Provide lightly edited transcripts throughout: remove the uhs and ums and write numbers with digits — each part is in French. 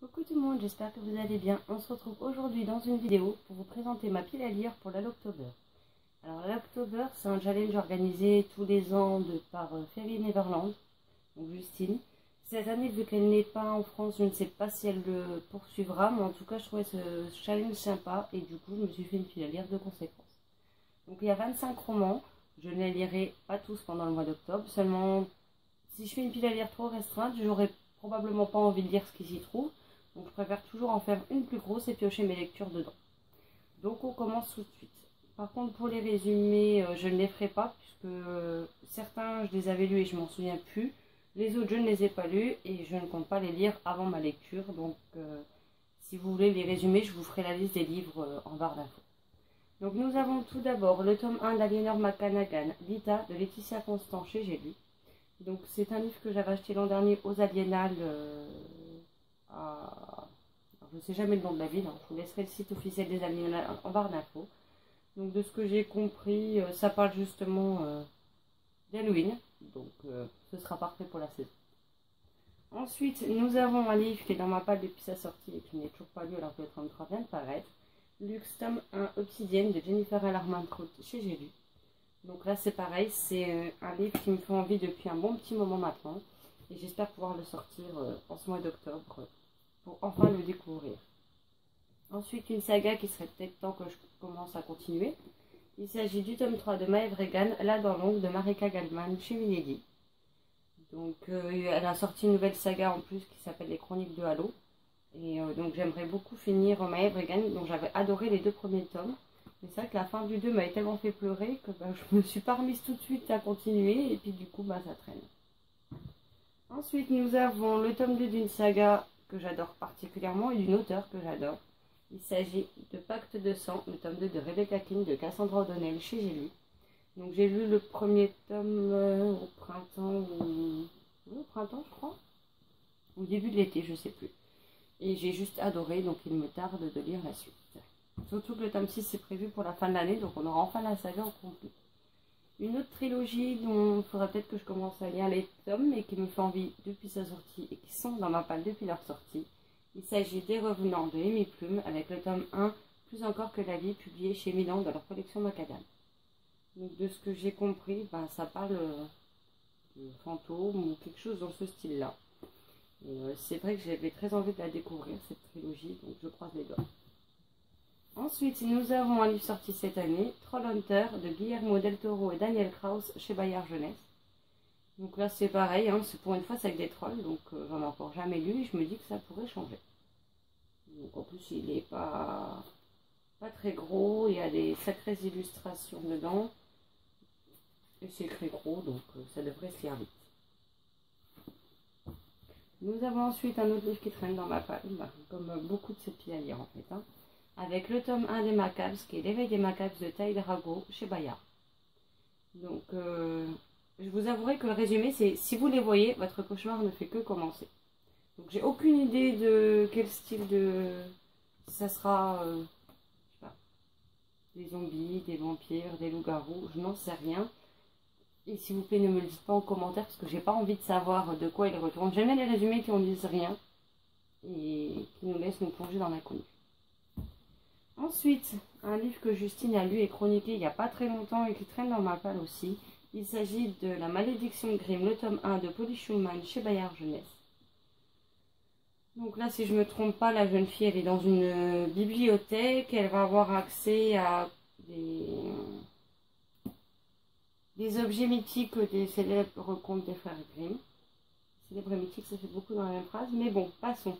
Coucou tout le monde, j'espère que vous allez bien. On se retrouve aujourd'hui dans une vidéo pour vous présenter ma pile à lire pour la Locktober. Alors la Locktober, c'est un challenge organisé tous les ans par Fairy Neverland, donc Justine. Cette année, vu qu'elle n'est pas en France, je ne sais pas si elle le poursuivra, mais en tout cas je trouvais ce challenge sympa et du coup je me suis fait une pile à lire de conséquence. Donc il y a 25 romans, je ne les lirai pas tous pendant le mois d'octobre, seulement si je fais une pile à lire trop restreinte, j'aurais probablement pas envie de lire ce qui s'y trouve. Donc je préfère toujours en faire une plus grosse et piocher mes lectures dedans. Donc on commence tout de suite. Par contre pour les résumés, je ne les ferai pas puisque certains je les avais lus et je m'en souviens plus. Les autres je ne les ai pas lus et je ne compte pas les lire avant ma lecture. Donc si vous voulez les résumer, je vous ferai la liste des livres en barre d'infos. Donc nous avons tout d'abord le tome 1 d'Aliénor McCannagan, Lita de Laetitia Constant chez J'ai lu. Donc c'est un livre que j'avais acheté l'an dernier aux Aliénales. Je ne sais jamais le nom de la ville, hein. Je vous laisserai le site officiel des Aliénales en barre d'infos. Donc de ce que j'ai compris, ça parle justement d'Halloween, donc ce sera parfait pour la saison. Ensuite, nous avons un livre qui est dans ma palle depuis sa sortie et qui n'est toujours pas lu alors que le 33 vient de paraître. Lux tome 1 Obsidienne de Jennifer L. Armentrout chez J'ai lu. Donc là c'est pareil, c'est un livre qui me fait envie depuis un bon petit moment maintenant. Et j'espère pouvoir le sortir en ce mois d'octobre pour enfin le découvrir. Ensuite, une saga qui serait peut-être temps que je commence à continuer. Il s'agit du tome 3 de Maeve Regan, Là dans l'ombre de Marika Gallman chez Milady. Donc, elle a sorti une nouvelle saga en plus qui s'appelle Les Chroniques de Halo. Et donc, j'aimerais beaucoup finir Maeve Regan. Donc, j'avais adoré les deux premiers tomes. Mais c'est vrai que la fin du 2 m'avait tellement fait pleurer que je me suis pas remise tout de suite à continuer. Et puis, du coup, ça traîne. Ensuite, nous avons le tome 2 d'une saga que j'adore particulièrement et d'une auteure que j'adore. Il s'agit de Pacte de sang, le tome 2 de Rebecca King de Cassandra O'Donnell chez J'ai lu. Donc j'ai lu le premier tome au printemps, au printemps je crois, au début de l'été, je sais plus. Et j'ai juste adoré, donc il me tarde de lire la suite. Surtout que le tome 6 est prévu pour la fin de l'année, donc on aura enfin la saga au complet. Une autre trilogie dont il faudra peut-être que je commence à lire les tomes, mais qui me fait envie depuis sa sortie et qui sont dans ma palle depuis leur sortie. Il s'agit des Revenants de Amy Plume, avec le tome 1, Plus encore que la vie, publié chez Milan dans leur collection Macadam. Donc de ce que j'ai compris, ça parle de fantômes ou quelque chose dans ce style-là. C'est vrai que j'avais très envie de la découvrir, cette trilogie, donc je croise les doigts. Ensuite, nous avons un livre sorti cette année, Trollhunter de Guillermo del Toro et Daniel Kraus chez Bayard Jeunesse. Donc là c'est pareil, hein, pour une fois c'est avec des trolls, donc j'en ai encore jamais lu et je me dis que ça pourrait changer. Donc en plus il n'est pas très gros, il y a des sacrées illustrations dedans. Et c'est très gros, donc ça devrait se lire vite. Nous avons ensuite un autre livre qui traîne dans ma palle, comme beaucoup de ces piles à lire en fait. Hein. Avec le tome 1 des Macabres, qui est L'éveil des Macabres de Taï Drago chez Bayard. Donc, je vous avouerai que le résumé, c'est si vous les voyez, votre cauchemar ne fait que commencer. Donc, j'ai aucune idée de quel style de. Ça sera. Je sais pas. Des zombies, des vampires, des loups-garous, je n'en sais rien. Et s'il vous plaît, ne me le dites pas en commentaire parce que j'ai pas envie de savoir de quoi il retourne. J'aime bien les résumés qui ne disent rien et qui nous laissent nous plonger dans l'inconnu. Ensuite, un livre que Justine a lu et chroniqué il n'y a pas très longtemps et qui traîne dans ma palle aussi. Il s'agit de La Malédiction de Grimm, le tome 1 de Polly Schumann chez Bayard Jeunesse. Donc là, si je ne me trompe pas, la jeune fille, elle est dans une bibliothèque. Elle va avoir accès à des objets mythiques des célèbres contes des frères Grimm. Célèbres et mythiques, ça fait beaucoup dans la même phrase. Mais bon, passons.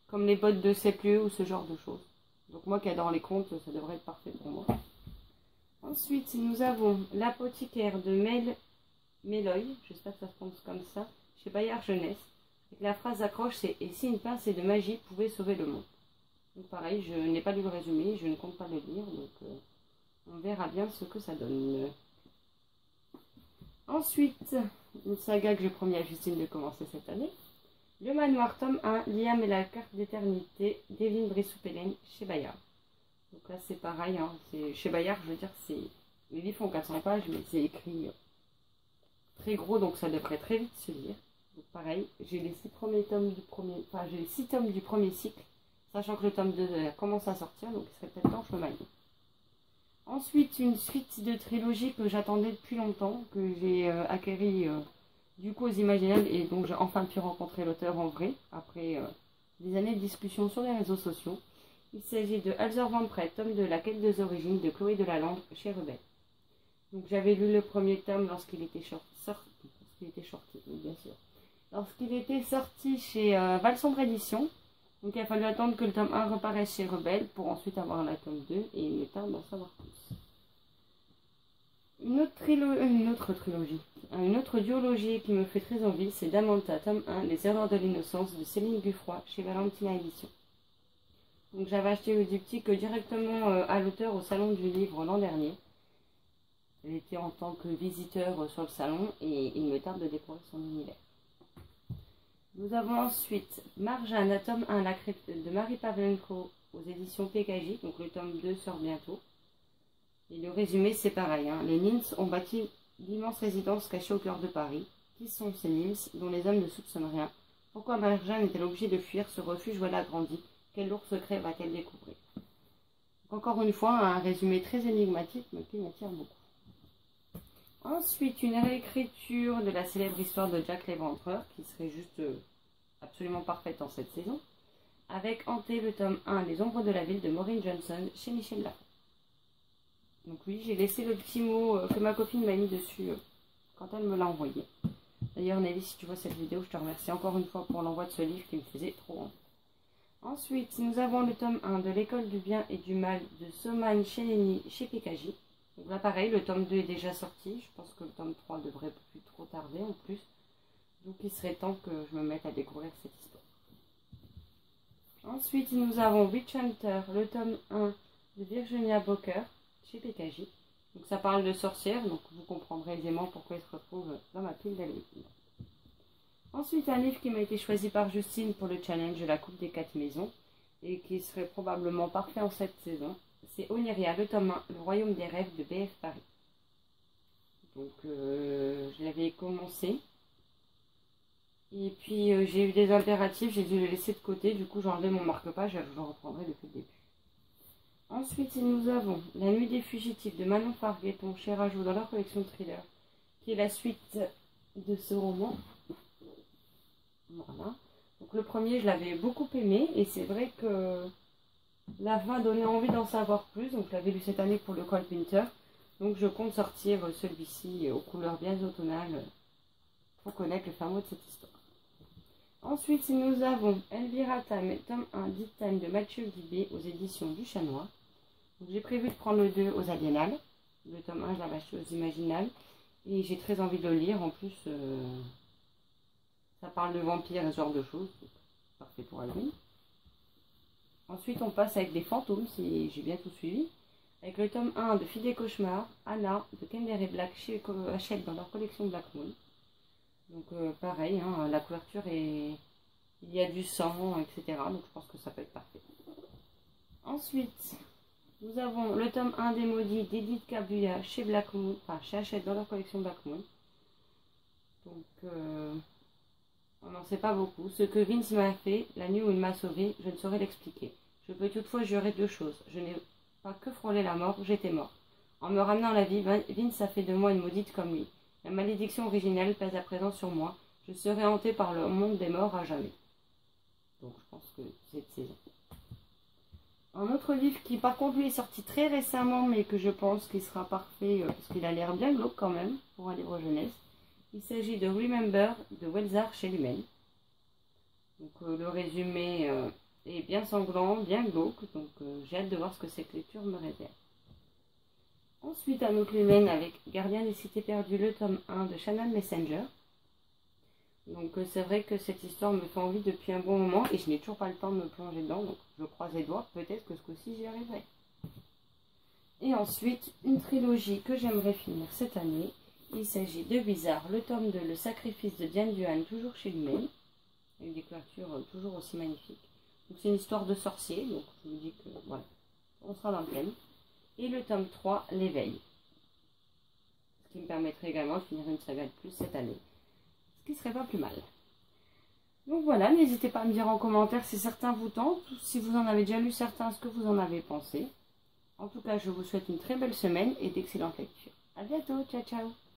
Comme les bottes de Seplieu ou ce genre de choses. Donc moi qui adore les contes, ça devrait être parfait pour moi. Ensuite, nous avons L'apothicaire de Meloy, j'espère que ça se prononce comme ça, chez Bayard Jeunesse. Et la phrase accroche, c'est « Et si une pincée de magie pouvait sauver le monde ?» Donc pareil, je n'ai pas lu le résumé, je ne compte pas le lire, donc on verra bien ce que ça donne. Ensuite, une saga que j'ai promis à Justine de commencer cette année. Le Manoir, tome 1, Liam et la carte d'éternité d'Evelyne Brissou-Pellen chez Bayard. Donc là c'est pareil, hein, chez Bayard, je veux dire, les livres font 400 pages, mais c'est écrit très gros, donc ça devrait très vite se lire. Donc pareil, j'ai les 6 premiers tomes du premier, enfin j'ai les 6 tomes du premier cycle, sachant que le tome 2 commence à sortir, donc il serait peut-être temps que je me maille. Ensuite, une suite de trilogie que j'attendais depuis longtemps, que j'ai acquéri du coup aux Imaginables, et donc j'ai enfin pu rencontrer l'auteur en vrai, après des années de discussion sur les réseaux sociaux. Il s'agit de Alzor Vampret, tome de La quête des origines de Chloé Delalande chez Rebelle. Donc j'avais lu le premier tome lorsqu'il était sorti, bien sûr. Lorsqu'il était sorti chez Valsombre Édition. Donc il a fallu attendre que le tome 1 reparaisse chez Rebelle pour ensuite avoir la tome 2 et il est temps d'en savoir plus. Une autre duologie qui me fait très envie, c'est Damanta, tome 1, Les erreurs de l'innocence de Céline Guffroy chez Valentina Édition. Donc j'avais acheté le diptyque directement à l'auteur au salon du livre l'an dernier. Elle était en tant que visiteur sur le salon et il me tarde de découvrir son univers. Nous avons ensuite Marjane, tome 1, La crypte de Marie Pavlenko aux éditions PKJ. Donc le tome 2 sort bientôt. Et le résumé, c'est pareil. Les Nins ont bâti l'immense résidence cachée au cœur de Paris. Qui sont ces Nins dont les hommes ne soupçonnent rien? Pourquoi Marjane est-elle obligée de fuir ce refuge où elle a grandi? Quel lourd secret va-t-elle découvrir? Donc, encore une fois, un résumé très énigmatique, mais qui m'attire beaucoup. Ensuite, une réécriture de la célèbre histoire de Jack l'Éventreur, qui serait juste absolument parfaite en cette saison, avec Hanté, le tome 1, Les ombres de la ville de Maureen Johnson, chez Michel Lafon. Donc oui, j'ai laissé le petit mot que ma copine m'a mis dessus quand elle me l'a envoyé. D'ailleurs, Nelly, si tu vois cette vidéo, je te remercie encore une fois pour l'envoi de ce livre qui me faisait trop envie. Ensuite, nous avons le tome 1 de L'école du bien et du mal de Soman Cheneni chez PKJ. Donc là, pareil, le tome 2 est déjà sorti. Je pense que le tome 3 devrait plus trop tarder en plus. Donc il serait temps que je me mette à découvrir cette histoire. Ensuite, nous avons Witch Hunter, le tome 1 de Virginia Booker chez PKJ. Donc ça parle de sorcières, donc vous comprendrez aisément pourquoi il se retrouve dans ma pile d'Halloween. Ensuite, un livre qui m'a été choisi par Justine pour le challenge de la Coupe des 4 maisons et qui serait probablement parfait en cette saison. C'est Oniria, le tome 1, Le royaume des rêves de BF Paris. Donc je l'avais commencé. Et puis j'ai eu des impératifs, j'ai dû le laisser de côté, du coup j'ai enlevé mon marque-page et je le reprendrai depuis le début. Ensuite, nous avons La nuit des fugitifs de Manon Fargueton chez Rajout dans leur collection de thrillers, qui est la suite de ce roman. Voilà. Donc le premier, je l'avais beaucoup aimé et c'est vrai que la fin donnait envie d'en savoir plus. Donc je l'avais lu cette année pour le Cold Winter. Donc je compte sortir celui-ci aux couleurs bien automnales pour connaître le fin mot de cette histoire. Ensuite, nous avons Elvira Time, tome 1, Deep Time de Mathieu Guibé aux éditions du Chat Noir. J'ai prévu de prendre le 2 aux Aliénales. Le tome 1, je l'avais acheté aux Imaginables. Et j'ai très envie de le lire. En plus, ça parle de vampires et ce genre de choses. Parfait pour Halloween. Ensuite, on passe avec des fantômes, si j'ai bien tout suivi. Avec le tome 1 de Fille des cauchemars, Anna de Kender et Black chez Hachette dans leur collection Black Moon. Donc pareil, la couverture est... Il y a du sang, etc. Donc je pense que ça peut être parfait. Ensuite, nous avons le tome 1 des maudits d'Edith Kabuya chez Black Moon, enfin chez Hachette dans leur collection Black Moon. Donc on n'en sait pas beaucoup. Ce que Vince m'a fait, la nuit où il m'a sauvé, je ne saurais l'expliquer. Je peux toutefois jurer 2 choses. Je n'ai pas que frôlé la mort, j'étais mort. En me ramenant à la vie, Vince a fait de moi une maudite comme lui. La malédiction originelle pèse à présent sur moi. Je serai hanté par le monde des morts à jamais. Donc je pense que c'est cette saison. Un autre livre qui par contre lui est sorti très récemment mais que je pense qu'il sera parfait parce qu'il a l'air bien glauque quand même pour un livre jeunesse. Il s'agit de Remember de Welzar chez Lumen. Donc le résumé est bien sanglant, bien glauque. Donc j'ai hâte de voir ce que cette lecture me réserve. Ensuite, un autre Lumen avec Gardien des cités perdues, le tome 1 de Shannon Messenger. Donc c'est vrai que cette histoire me fait envie depuis un bon moment et je n'ai toujours pas le temps de me plonger dedans. Donc je croise les doigts, peut-être que ce coup-ci j'y arriverai. Et ensuite, une trilogie que j'aimerais finir cette année. Il s'agit de Bizarre, le tome 2, Le sacrifice de Diane Duhan, toujours chez Lumen. Avec des couvertures toujours aussi magnifiques. Donc c'est une histoire de sorcier, donc je me dis que voilà, on sera dans le thème. Et le tome 3, L'éveil. Ce qui me permettrait également de finir une saga de plus cette année. Ce qui serait pas plus mal. voilà, n'hésitez pas à me dire en commentaire si certains vous tentent, ou si vous en avez déjà lu certains, ce que vous en avez pensé. En tout cas, je vous souhaite une très belle semaine et d'excellentes lectures. À bientôt, ciao ciao.